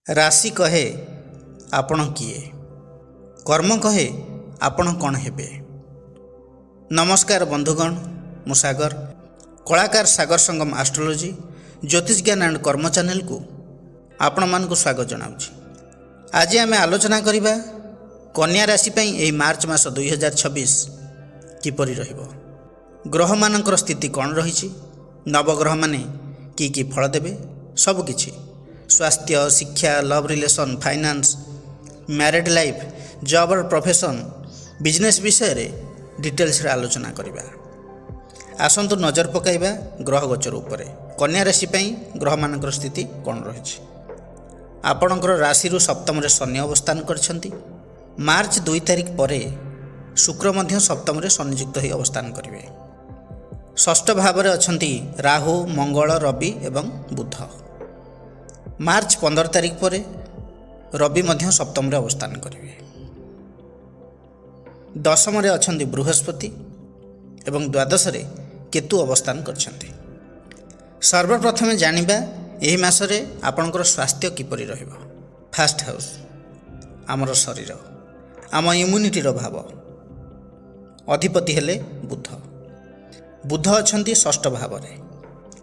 राशि कहे आपण किए, कर्म कहे आपण कौन हेबे। नमस्कार बंधुगण, मु सागर, कलाकार सागर संगम एस्ट्रोलॉजी ज्योतिष ज्ञान एंड कर्म चैनल को आपण मानक स्वागत जनाउछि। आज आम आलोचना करिबा कन्या राशि पई एही मार्च मास 2026 किपरि रहिबो। ग्रह मानकर स्थिति कौन रही, नवग्रह माने की फल देबे, सबकिछि स्वास्थ्य, शिक्षा, love relation, finance, married life, job और प्रोफेशन, बिजनेस विषय रे डिटेल्स रे आलोचना करिबा। आसंतु नजर पकाइबा ग्रह गोचर उपरे। कन्या राशि पई ग्रह मानकर स्थिति कौन रही। आपणकर राशि रु सप्तम रे शनि अवस्थान करछंती। मार्च 2 तारिख परे शुक्र मध्य सप्तम रे संयुक्त होई अवस्थान करिवे। षष्ठ भाव रे अछंती राहु, मंगल, रवि एवं बुध। मार्च 15 तारिख पर रवि मध्य सप्तम रे अवस्थान करेंगे। दशम रे अछंती बृहस्पति एवं द्वादश रे केतु अवस्थान करछंती। सर्वप्रथमे जानिबा एही मासरे आपणकर स्वास्थ्य किपरि रहिबो। फास्ट हाउस आमर शरीर, आम इम्यूनिटी रो भाव, अधिपति हेले बुध। बुध अछंती षष्ठ भाव रे,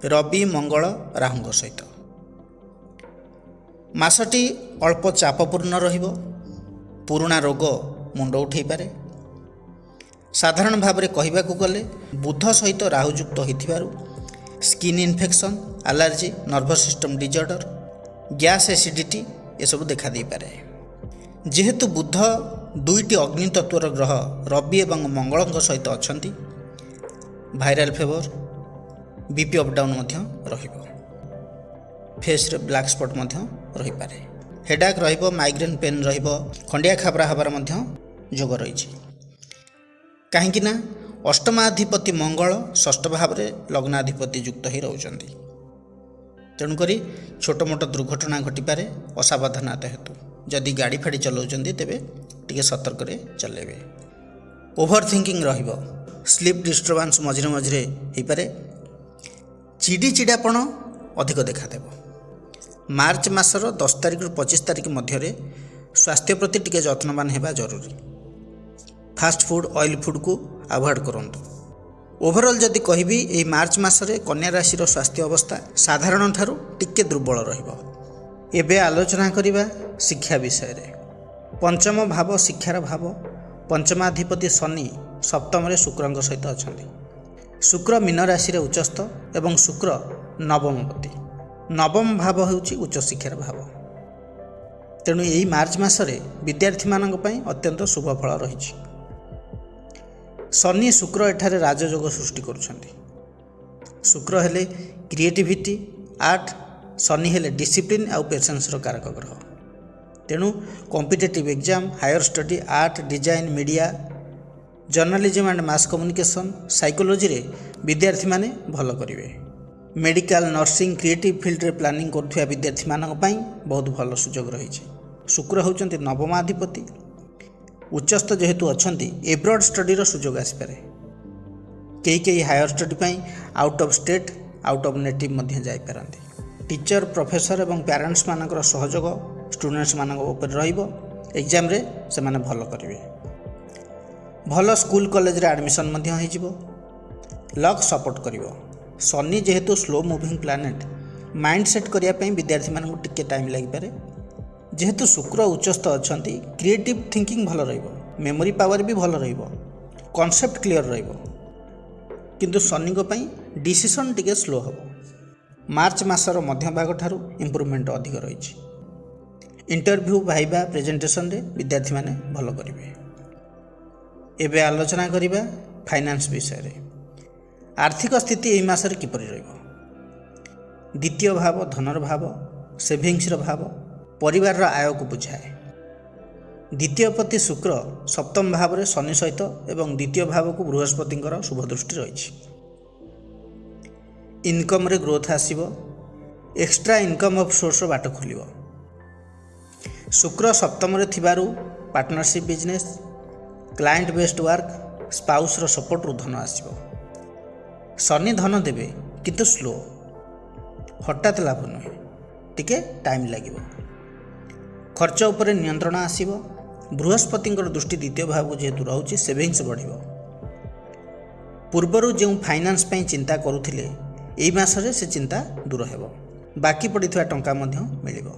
रवि, मंगल, राहुଙ୍କ सहित। मासटी अल्प चापपूर्ण रहिबो। पुराणा रोग मुंड उठै पारे। साधारण भाव में कहबाकू गले बुध सहित राहुयुक्त होइथिबारु skin infection, allergy, nervous system disorder, gas, acidity एसबू देखा दे पारे। जेहेतु बुध दुईटी अग्नि तत्वर ग्रह रवि एवं मंगल सहित अछंती, viral fever, BP up down मध्य रहिबो। फेस रे ब्लैक स्पॉट मध्य रही पारे। हेडाक रहिबो, माइग्रेन पेन रहिबो, खंडिया खाबरा हबार मध्य जोग रही। काहेकि ना अष्टमाधिपति मंगल षष्ठ भाव रे लग्नाधिपति युक्त ही रहउचंती। तेणुकरी छोट मोट दुर्घटना घटी पारे असावधानता हेतु। जदि गाड़ी फाड़ी चलाउचंती तेबे टिके सतर्क रे चलेबे। ओभर थिंकिंग रहिबो, स्लीप डिस्टर्बेंस मझिरे मझिरे हे पारे। चिड़ापण अधिक देखा देबो। मार्च मासर 10 तारिख रु 25 तारिख मध्य स्वास्थ्य प्रति टिके जत्नवान हेबा जरूरी। फास्ट फूड, ऑयल फूड को अवॉइड करंतु। ओवरऑल जदि कहबी एही मार्च मासरे कन्या राशि रो स्वास्थ्य अवस्था साधारण ठारू टिके दुर्बल रहिबो। एबे आलोचना करिबा शिक्षा विषय रे। पंचम भाव शिक्षार भाव। पंचमाधिपति शनि सप्तम रे शुक्रଙ୍କ सहित अछंती। शुक्र मीन राशि रे उच्चस्थ एवं शुक्र नवमपति। नवम भाव होउची उच्च शिक्षार भाव। तेणु यही मार्च मासरे विद्यार्थी मानक पई अत्यंत शुभ फल रही। शनि शुक्र एठारे राजयोग सृष्टि करुछंती। शुक्र हेले क्रिएटिविटी, आर्ट, शनि हेले डिसिप्लिन आउ पेशेंस रो कारक ग्रह। तेणु competitive exam, higher study, art, design, media, journalism and mass communication, psychology रे विद्यार्थी माने भल करिवे। मेडिकल, नर्सिंग, क्रिएटिव फील्ड रे प्लानिंग करुवा विद्यार्थी मानक पई बहुत भल सुजोग रही। शुक्र होउचंती नवमाधिपति। उच्चस्थ जेहेतु अछंती एब्रॉड स्टडी रो सुजोग आसपारे। कई हायर स्टडी पई out of state, out of native मध्य जाई पारंती। टीचर, प्रोफेसर एवं पेरेंट्स मानकर सहयोग स्टूडेंट्स मानक ऊपर रहिबो। एग्जाम रे से माने भल करिवे। भल स्कूल कॉलेज रे एडमिशन मध्य होई जिवो। लक सपोर्ट करिवो। शनि जेहेतु slow moving planet, mindset करिया पई विद्यार्थी मानकु टिके टाइम लागि पारे। जेहेतु शुक्र उच्चस्थ अछंती, क्रिएटिव थिंकिंग भल रहिबो, मेमोरी पावर भी भल रहिबो, कॉन्सेप्ट क्लियर रहिबो। किंतु शनि को पई डिसीजन टिके स्लो हबो। मार्च मासर मध्य भाग ठारू इंप्रूवमेंट अधिक रहिछि। इंटरव्यू, भाइबा, प्रेजेंटेशन रे विद्यार्थी माने भल करिवे। एबे आलोचना करिबा फाइनेंस विषय रे। आर्थिक स्थिति एही मासरे किपरि रहिबो। द्वितीय भाव धनर भाव, सेविंग्स भाव, परिवार आय को बुझाए। द्वितीय पति शुक्र सप्तम भाव रे शनि सहित एवं द्वितीय भाव को बृहस्पति शुभ दृष्टि रही। इनकम रे ग्रोथ आसीबो। एक्स्ट्रा इनकम ऑफ सोर्स बाट खुलिबो। शुक्र सप्तम रे थिबारु partnership business, client based work, spouse रो सपोर्ट रु धन आसीबो। शनि धन देवे किंतु स्लो, हठात लाभ नुहे, टिके टाइम लगे। खर्च उपरे नियंत्रण आसीबो। बृहस्पतिंकर दृष्टि द्वितीय भाव जेहेतु रोचे सेविंग्स बढ़िबो। पूर्वर जो फाइनान्स पई चिंता करुथिले एई मासरे से चिंता दूर हेबो। बाकी पड़िथिबा टंका मध्य मिलिबो।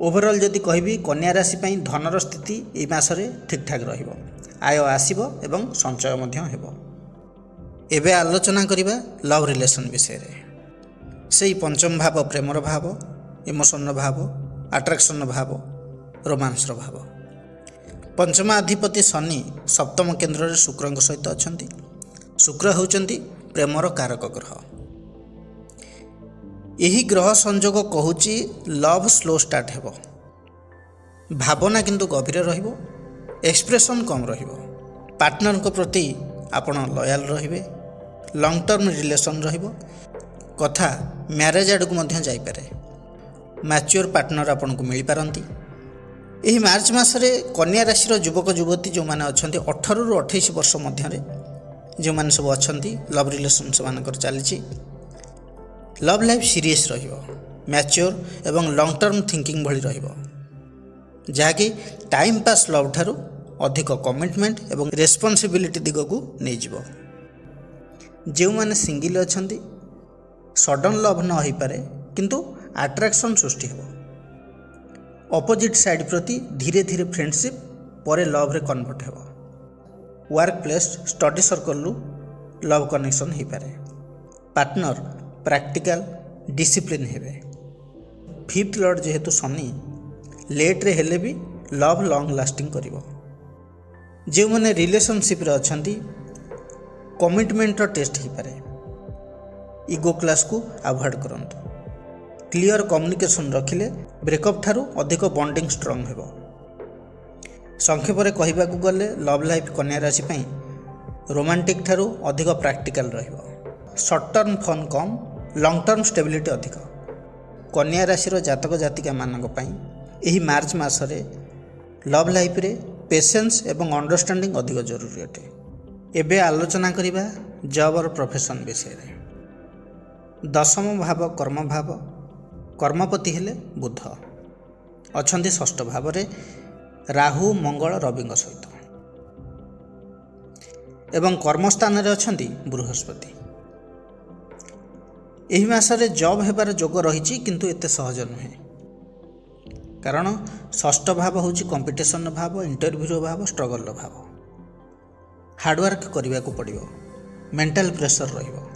ओवरऑल जदि कहबी कन्या राशि पई धनर स्थिति एई मासरे ठीक ठाक रहिबो। आय आसीबो एवं संचय मध्य हेबो। एबे आलोचना करिबा लव रिलेशन विषय रे। सेई पंचम भाव प्रेमर भाव, इमोशनर भाव, अट्रैक्शन भाव, रोमांसर भाव। पंचमाधिपति शनि सप्तम केन्द्र शुक्र सहित अछंती। शुक्र होउचंती प्रेमर कारक ग्रह। यही ग्रह संजोग कहूची लव स्लो स्टार्ट हेबो। भावना किंतु गभीर रहिबो। एक्सप्रेशन कम रहिबो। पार्टनर को प्रति आपण लॉयल रहिबे। लॉन्ग टर्म रिलेशन रहिबो। कथा मैरिज आड़ को मध्य जाई पारे। मैच्योर पार्टनर आपन को मिल पारंती। यही मार्च मासरे कन्या राशि युवक युवती जो माने अछंती 18 रु 28 वर्ष मध्य जो माने सब अछंती लव रिलेशन से मानकर चलीची। लव लाइफ सीरीयस रहिबो। मैच्योर एवं लॉन्ग टर्म थिंकिंग भली रहिबो। जहाँकि टाइम पास लव ठारू अधिक कमिटमेंट एवं रेस्पॉन्सिबिलिटी दिग को नहीं जीवो। जो माने सिंगल अछंती सडन लव न होई पारे किंतु अट्रैक्शन सृष्टि हेबो। ऑपोजिट साइड प्रति धीरे धीरे फ्रेंडशिप पर लव रे कन्वर्ट हेबो। वर्क प्लेस स्टडी सर्कल रु लव कनेक्शन हो पारे। पार्टनर प्रैक्टिकल डिसिप्लिन हेबे। फिफ्थ लॉर्ड जेहेतु शनि लेट रे हेले भी लव लॉन्ग लास्टिंग करिवो। जो माने रिलेशनशिप रे अछंती कमिटमेंट टेस्ट हो पारे। इगो क्लास को अवॉइड करंतु। क्लियर कम्युनिकेशन रखिले ब्रेकअप ठारू अधिक बॉन्डिंग स्ट्रांग हेबो। संक्षेप रे कहबा को गले लव लाइफ कन्या राशि पई रोमांटिक ठारू अधिक प्रैक्टिकल रहिबो। शॉर्ट टर्म फन कम, लॉन्ग टर्म स्टेबिलिटी अधिक। कन्या राशि जातक जातिका मानक पई एही मार्च मासरे लव लाइफ रे पेशेंस एवं अंडरस्टैंडिंग अधिक जरूरी अटे। एबे आलोचना करिबा जॉब और प्रोफेशन विषय रे। दशम भाव कर्म भाव। कर्मपति हेले बुध अछंती षष्ठ भाव रे राहु मंगल रवि सहित एवं कर्मस्थान रे अछंती बृहस्पति। एही मासरे जॉब हेबार जोग रहिछि किंतु एते सहज नुहे। कारण षष्ठ भाव होछि कंपटीशन भाव, इंटरव्यू भाव, स्ट्रगल भाव। हार्डवर्क करने को पड़ो। मेंटल प्रेशर रहिबो।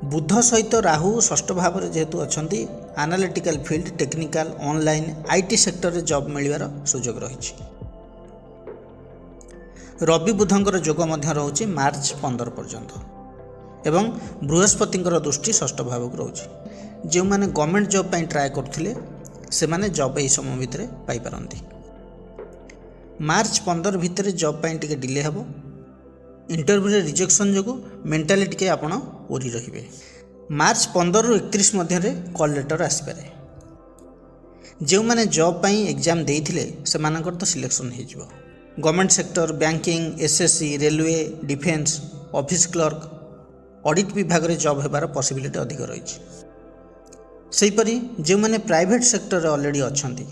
बुध सहित राहु षष्ठ भाव जेहेतु अछंती analytical field, technical, online, IT sector रे जॉब मिलिबार सुजोग रहिछि। रवि बुधंकर जोग मध्य रहुछि मार्च 15 पर्यंत एवं बृहस्पतिंकर दृष्टि षष्ठ भाव को रहुछि। जो माने गवर्नमेंट जॉब पई ट्राई करथिले से माने जॉब एई समय भितरे पाई पारंती। मार्च 15 भितरे जॉब पई टिके डिले हेबो। इंटरव्यू रे रिजेक्शन जोगु मेंटाली टिके आपण ओरी रहिबे। मार्च 15 रु 31 मध्य कॉल लेटर आसीपारे। जो माने जॉब पई एग्जाम देइथिले से मानकर तो सिलेक्शन हो जिवो। Government sector, banking, SSC, railway, defence, office clerk, audit विभाग रे जॉब हेबार पॉसिबिलिटी अधिक रहिछि। सेहीपरि जो माने प्राइवेट सेक्टर रे ऑलरेडी अछंती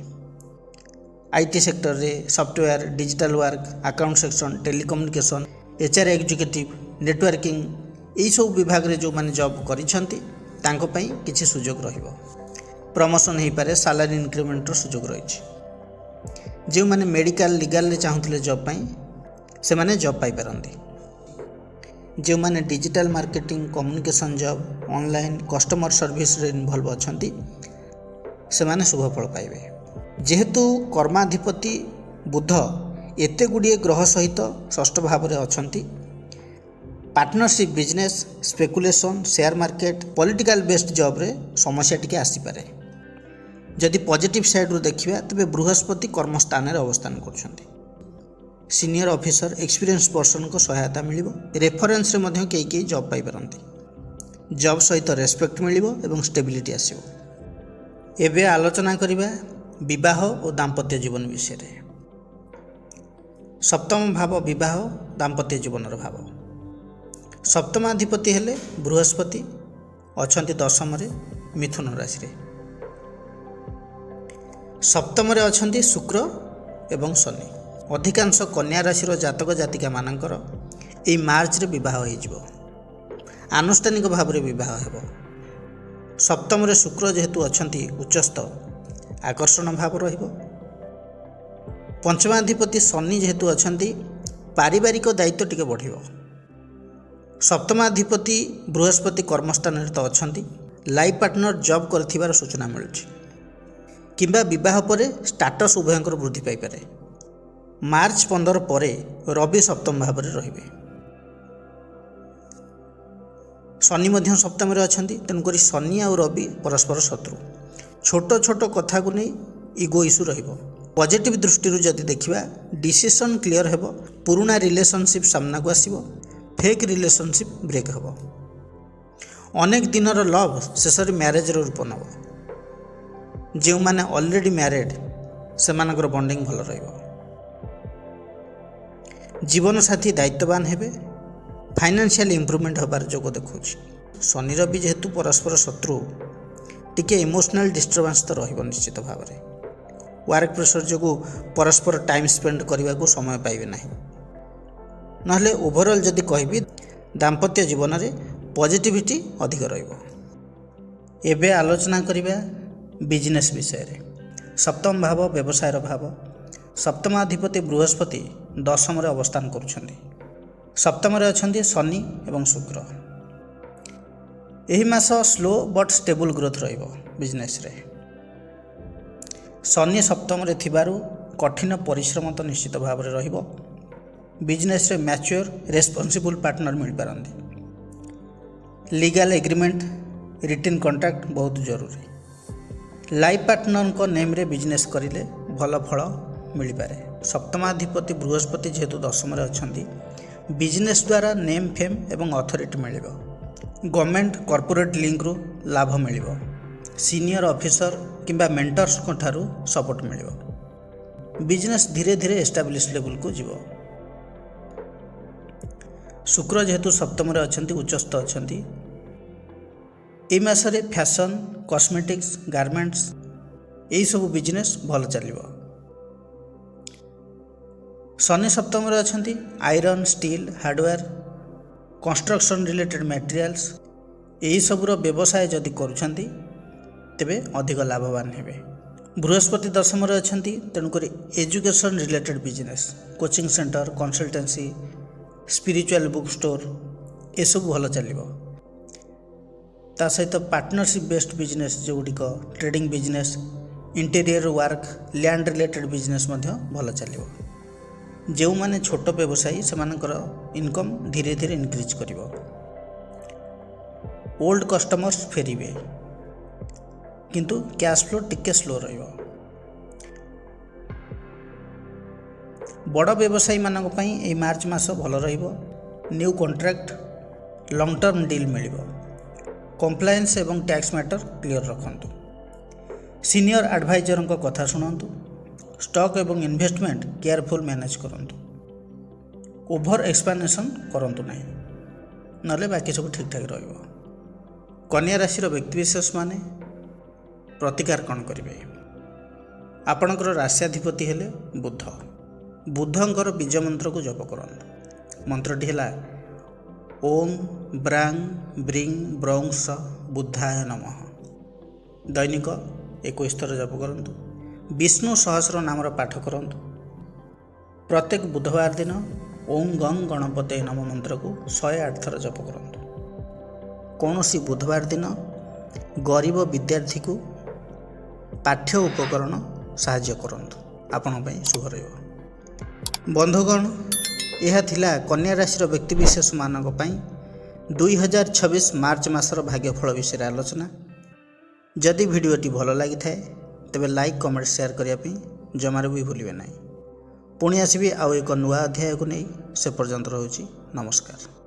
आईटी सेक्टर रे software, digital work, account section, telecommunication, HR executive, networking यही सब विभाग रे जो माने जॉब करिसंती तांको पई किछि सुजोग रहिबो। प्रमोशन हो पारे, सैलरी इंक्रीमेंट रो सुजोग रहिछि। जो माने मेडिकल, लीगल रे चाहुथिले जॉब पई से माने जॉब पाई पारंती। जो माने digital marketing, communication job, online, customer service रे इन्वॉल्व अछंती से माने शुभ फल पाइबे। जेहेतु कर्माधिपति बुध एते गुड़िए ग्रह सहित षष्ठ भाव रे अछंती partnership, business, speculation, share market, political based job रे समस्या टिके आसी पारे। जदि पॉजिटिव साइड रो देखिबा तबे बृहस्पति कर्मस्थान रे अवस्थान करछंती। सीनियर ऑफिसर, एक्सपीरियंस पर्सन को सहायता मिलिबो। रेफरेंस रे मध्य केई जॉब पाई पारंती। जॉब सहित रेस्पेक्ट मिलिबो एवं स्टेबिलिटी आसीबो। एबे आलोचना करिबा विवाह और दाम्पत्य जीवन विषय रे। सप्तम भाव विवाह दाम्पत्य जीवनर भाव। सप्तमाधिपति हेले बृहस्पति अछंती दशम रे मिथुन राशि रे। ସପ୍ତମରେ ଅଛନ୍ତି ଶୁକ୍ର ଏବଂ ଶନି। ଅଧିକାଂଶ କନ୍ୟା ରାଶିର ଜାତକ ଜାତିକା ମାନଙ୍କର ଏହି ମାର୍ଚ୍ଚରେ ବିବାହ ହୋଇଯିବ, ଆନୁଷ୍ଠାନିକ ଭାବରେ ବିବାହ ହେବ। ସପ୍ତମରେ ଶୁକ୍ର ଯେହେତୁ ଅଛନ୍ତି ଉଚ୍ଚସ୍ଥ, ଆକର୍ଷଣ ଭାବ ରହିବ। ପଞ୍ଚମାଧିପତି ଶନି ଯେହେତୁ ଅଛନ୍ତି, ପାରିବାରିକ ଦାୟିତ୍ୱ ଟିକେ ବଢ଼ିବ। ସପ୍ତମାଧିପତି ବୃହସ୍ପତି କର୍ମସ୍ଥାନରେ ତ ଅଛନ୍ତି, ଲାଇଫ୍ ପାର୍ଟନର ଜବ୍ କରିଥିବାର ସୂଚନା ମିଳୁଛି, କିମ୍ବା ବିବାହ ପରେ ଷ୍ଟାଟସ୍ ଉଭୟଙ୍କର ବୃଦ୍ଧି ପାଇପାରେ। ମାର୍ଚ୍ଚ 15 ପରେ ରବି ସପ୍ତମ ଭାବରେ ରହିବେ। ଶନି ମଧ୍ୟ ସପ୍ତମରେ ଅଛନ୍ତି, ତେଣୁକରି ଶନି ଆଉ ରବି ପରସ୍ପର ଶତ୍ରୁ। ଛୋଟ ଛୋଟ କଥାକୁ ନେଇ ଇଗୋ ଇସ୍ୟୁ ରହିବ। ପଜିଟିଭ୍ ଦୃଷ୍ଟିରୁ ଯଦି ଦେଖିବା, ଡିସିସନ୍ କ୍ଲିଅର୍ ହେବ, ପୁରୁଣା ରିଲେସନସିପ୍ ସାମ୍ନାକୁ ଆସିବ, ଫେକ୍ ରିଲେସନସିପ୍ ବ୍ରେକ୍ ହେବ। ଅନେକ ଦିନର ଲଭ୍ ଶେଷରେ ମ୍ୟାରେଜର ରୂପ ନେବ। ଯେଉଁମାନେ ଅଲରେଡ଼ି ମ୍ୟାରେଡ୍ ସେମାନଙ୍କର ବଣ୍ଡିଂ ଭଲ ରହିବ। ଜୀବନସାଥୀ ଦାୟିତ୍ୱବାନ ହେବେ, ଫାଇନାନ୍ସିଆଲ ଇମ୍ପ୍ରୁଭମେଣ୍ଟ ହେବାର ଯୋଗ ଦେଖାଉଛି। ଶନି ରବି ଯେହେତୁ ପରସ୍ପର ଶତ୍ରୁ, ଟିକେ ଇମୋସନାଲ ଡିଷ୍ଟର୍ବାନ୍ସ ତ ରହିବ ନିଶ୍ଚିତ ଭାବରେ। ୱାର୍କ ପ୍ରେସର ଯୋଗୁଁ ପରସ୍ପର ଟାଇମ୍ ସ୍ପେଣ୍ଡ କରିବାକୁ ସମୟ ପାଇବେ ନାହିଁ। ନହେଲେ ଓଭରଅଲ୍ ଯଦି କହିବି, ଦାମ୍ପତ୍ୟ ଜୀବନରେ ପଜିଟିଭିଟି ଅଧିକ ରହିବ। ଏବେ ଆଲୋଚନା କରିବା ବିଜନେସ୍ ବିଷୟରେ। ସପ୍ତମ ଭାବ ବ୍ୟବସାୟର ଭାବ। ସପ୍ତମାଧିପତି ବୃହସ୍ପତି ଦଶମରେ ଅବସ୍ଥାନ କରୁଛନ୍ତି। ସପ୍ତମରେ ଅଛନ୍ତି ଶନି ଏବଂ ଶୁକ୍ର। ଏହି ମାସ ସ୍ଲୋ ବଟ୍ ଷ୍ଟେବୁଲ୍ ଗ୍ରୋଥ୍ ରହିବ ବିଜନେସ୍ରେ। ଶନି ସପ୍ତମରେ ଥିବାରୁ କଠିନ ପରିଶ୍ରମ ତ ନିଶ୍ଚିତ ଭାବରେ ରହିବ। ବିଜନେସ୍ରେ ମ୍ୟାଚ୍ୟୁର ରେସ୍ପନ୍ସିବୁଲ୍ ପାର୍ଟନର ମିଳିପାରନ୍ତି। ଲିଗାଲ୍ ଏଗ୍ରିମେଣ୍ଟ, ରିଟିନ୍ କଣ୍ଟ୍ରାକ୍ଟ ବହୁତ ଜରୁରୀ। ଲାଇଫ୍ ପାର୍ଟନରଙ୍କ ନେମ୍ରେ ବିଜନେସ୍ କରିଲେ ଭଲ ଫଳ ମିଳିପାରେ। ସପ୍ତମାଧିପତି ବୃହସ୍ପତି ଯେହେତୁ ଦଶମରେ ଅଛନ୍ତି, ବିଜନେସ୍ ଦ୍ୱାରା ନେମ୍ ଫେମ୍ ଏବଂ ଅଥରିଟି ମିଳିବ। ଗଭର୍ଣ୍ଣମେଣ୍ଟ କର୍ପୋରେଟ୍ ଲିଙ୍କରୁ ଲାଭ ମିଳିବ। ସିନିୟର ଅଫିସର କିମ୍ବା ମେଣ୍ଟର୍ସଙ୍କ ଠାରୁ ସପୋର୍ଟ ମିଳିବ। ବିଜନେସ୍ ଧୀରେ ଧୀରେ ଏଷ୍ଟାବ୍ଲିଶ ଲେବୁଲକୁ ଯିବ। ଶୁକ୍ର ଯେହେତୁ ସପ୍ତମରେ ଅଛନ୍ତି, ଉଚ୍ଚସ୍ଥ ଅଛନ୍ତି, ଏହି ମାସରେ ଫ୍ୟାସନ୍, କସ୍ମେଟିକ୍ସ, ଗାର୍ମେଣ୍ଟସ୍ ଏହିସବୁ ବିଜନେସ୍ ଭଲ ଚାଲିବ। ଶନି ସପ୍ତମରେ ଅଛନ୍ତି, iron, steel, hardware, construction related materials ଏହିସବୁର ବ୍ୟବସାୟ ଯଦି କରୁଛନ୍ତି, ତେବେ ଅଧିକ ଲାଭବାନ ହେବେ। ବୃହସ୍ପତି ଦଶମରେ ଅଛନ୍ତି, ତେଣୁକରି education related business, coaching centre, consultancy, spiritual book store ଏସବୁ ଭଲ ଚାଲିବ। ତା ସହିତ ପାର୍ଟନରସିପ୍ ବେସ୍ଡ ବିଜନେସ୍ ଯେଉଁଗୁଡ଼ିକ trading business, interior work, land related business ମଧ୍ୟ ଭଲ ଚାଲିବ। ଯେଉଁମାନେ ଛୋଟ ବ୍ୟବସାୟୀ ସେମାନଙ୍କର ଇନକମ୍ ଧୀରେ ଧୀରେ ଇନକ୍ରିଜ୍ କରିବ। ଓଲ୍ଡ କଷ୍ଟମର୍ସ ଫେରିବେ, କିନ୍ତୁ କ୍ୟାଶ୍ ଫ୍ଲୋ ଟିକେ ସ୍ଲୋ ରହିବ। ବଡ଼ ବ୍ୟବସାୟୀମାନଙ୍କ ପାଇଁ ଏହି ମାର୍ଚ୍ଚ ମାସ ଭଲ ରହିବ। New contract, long term deal ମିଳିବ। କମ୍ପ୍ଲାଏନ୍ସ ଏବଂ ଟ୍ୟାକ୍ସ ମ୍ୟାଟର କ୍ଲିଅର ରଖନ୍ତୁ। ସିନିୟର ଆଡ଼ଭାଇଜରଙ୍କ କଥା ଶୁଣନ୍ତୁ। ଷ୍ଟକ୍ ଏବଂ ଇନଭେଷ୍ଟମେଣ୍ଟ କେୟାରଫୁଲ୍ ମ୍ୟାନେଜ୍ କରନ୍ତୁ। ଓଭର ଏକ୍ସପାନ୍ସନ୍ କରନ୍ତୁ ନାହିଁ, ନହେଲେ ବାକି ସବୁ ଠିକ୍ଠାକ୍ ରହିବ। କନ୍ୟା ରାଶିର ବ୍ୟକ୍ତିବିଶେଷମାନେ ପ୍ରତିକାର କ'ଣ କରିବେ? ଆପଣଙ୍କର ରାଶ୍ୟାଧିପତି ହେଲେ ବୁଧ। ବୁଧଙ୍କର ବୀଜ ମନ୍ତ୍ରକୁ ଜପ କରନ୍ତୁ। ମନ୍ତ୍ରଟି ହେଲା ଓମ୍ ବ୍ରାଂ ବ୍ରିଂ ବ୍ରୌଂ ସ ବୁଦ୍ଧାୟ ନମଃ। ଦୈନିକ 21 ଥର ଜପ କରନ୍ତୁ। ବିଷ୍ଣୁ ସହସ୍ର ନାମର ପାଠ କରନ୍ତୁ। ପ୍ରତ୍ୟେକ ବୁଧବାର ଦିନ ଓಂ ଗଂ ଗଣପତେ ନମ ମନ୍ତ୍ରକୁ 108 ଥର ଜପ କରନ୍ତୁ। କୌଣସି ବୁଧବାର ଦିନ ଗରିବ ବିଦ୍ୟାର୍ଥୀକୁ ପାଠ୍ୟ ଉପକରଣ ସାହାଯ୍ୟ କରନ୍ତୁ, ଆପଣଙ୍କ ପାଇଁ ଶୁଭ ରହିବ। ବନ୍ଧୁଗଣ, ଏହା ଥିଲା କନ୍ୟା ରାଶିର ବ୍ୟକ୍ତିବିଶେଷମାନଙ୍କ ପାଇଁ 2026 ମାର୍ଚ୍ଚ ମାସର ଭାଗ୍ୟଫଳ ବିଷୟରେ ଆଲୋଚନା। ଯଦି ଭିଡ଼ିଓଟି ଭଲ ଲାଗିଥାଏ ତେବେ ଲାଇକ୍, କମେଣ୍ଟ, ସେୟାର କରିବା ପାଇଁ ଜମାରୁ ବି ଭୁଲିବେ ନାହିଁ। ପୁଣି ଆସିବି ଆଉ ଏକ ନୂଆ ଅଧ୍ୟାୟକୁ ନେଇ। ସେ ପର୍ଯ୍ୟନ୍ତ ରହୁଛି ନମସ୍କାର।